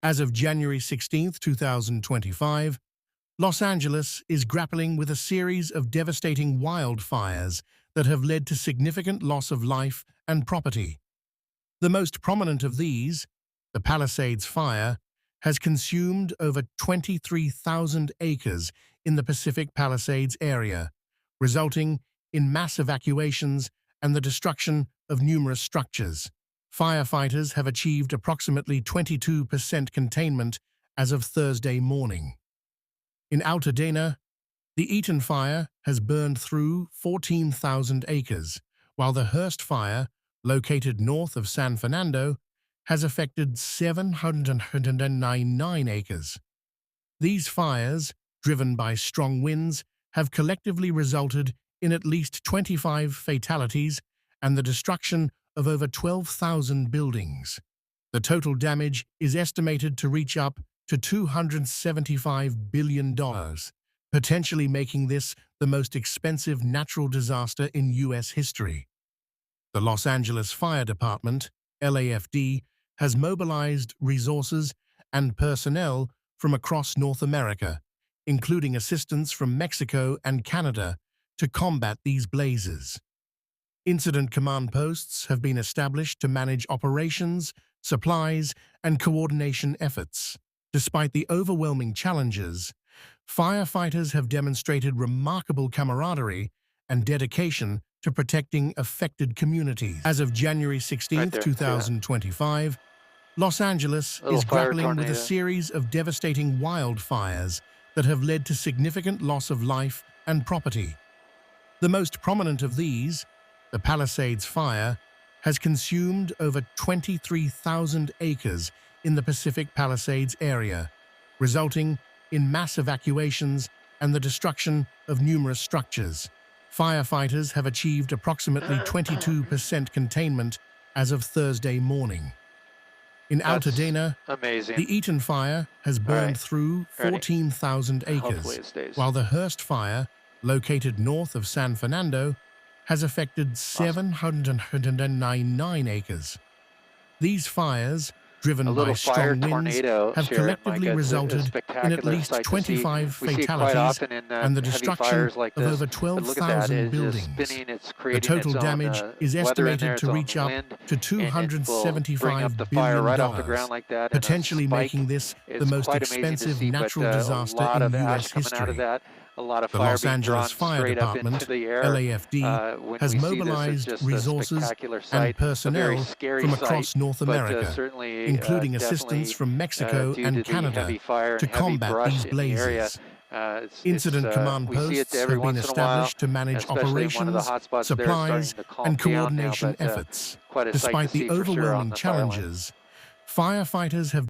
As of January 16, 2025, Los Angeles is grappling with a series of devastating wildfires that have led to significant loss of life and property. The most prominent of these, the Palisades Fire, has consumed over 23,000 acres in the Pacific Palisades area, resulting in mass evacuations and the destruction of numerous structures. Firefighters have achieved approximately 22% containment as of Thursday morning. In Altadena, the Eaton Fire has burned through 14,000 acres, while the Hearst Fire, located north of San Fernando, has affected 799 acres. These fires, driven by strong winds, have collectively resulted in at least 25 fatalities and the destruction of over 12,000 buildings. The total damage is estimated to reach up to $275 billion, potentially making this the most expensive natural disaster in U.S. history. The Los Angeles Fire Department, LAFD, has mobilized resources and personnel from across North America, including assistance from Mexico and Canada, to combat these blazes. Incident command posts have been established to manage operations, supplies, and coordination efforts. Despite the overwhelming challenges, firefighters have demonstrated remarkable camaraderie and dedication to protecting affected communities. As of January 16, 2025, Los Angeles is grappling with a series of devastating wildfires that have led to significant loss of life and property. The most prominent of these, the Palisades Fire, has consumed over 23,000 acres in the Pacific Palisades area, resulting in mass evacuations and the destruction of numerous structures. Firefighters have achieved approximately 22% containment as of Thursday morning. In Altadena, the Eaton Fire has burned through 14,000 acres, while the Hearst Fire, located north of San Fernando, has affected 799 acres. These fires, driven by strong winds, have collectively resulted in at least 25 fatalities and the destruction of over 12,000 buildings. The total damage is estimated to reach up to $275 billion, potentially making this the most expensive natural disaster in U.S. history. The Los Angeles Fire Department, LAFD, has mobilized resources and personnel from across North America, including assistance from Mexico and Canada, to combat these blazes. Incident command posts have been established to manage operations, supplies, and coordination efforts. Despite the overwhelming challenges, firefighters have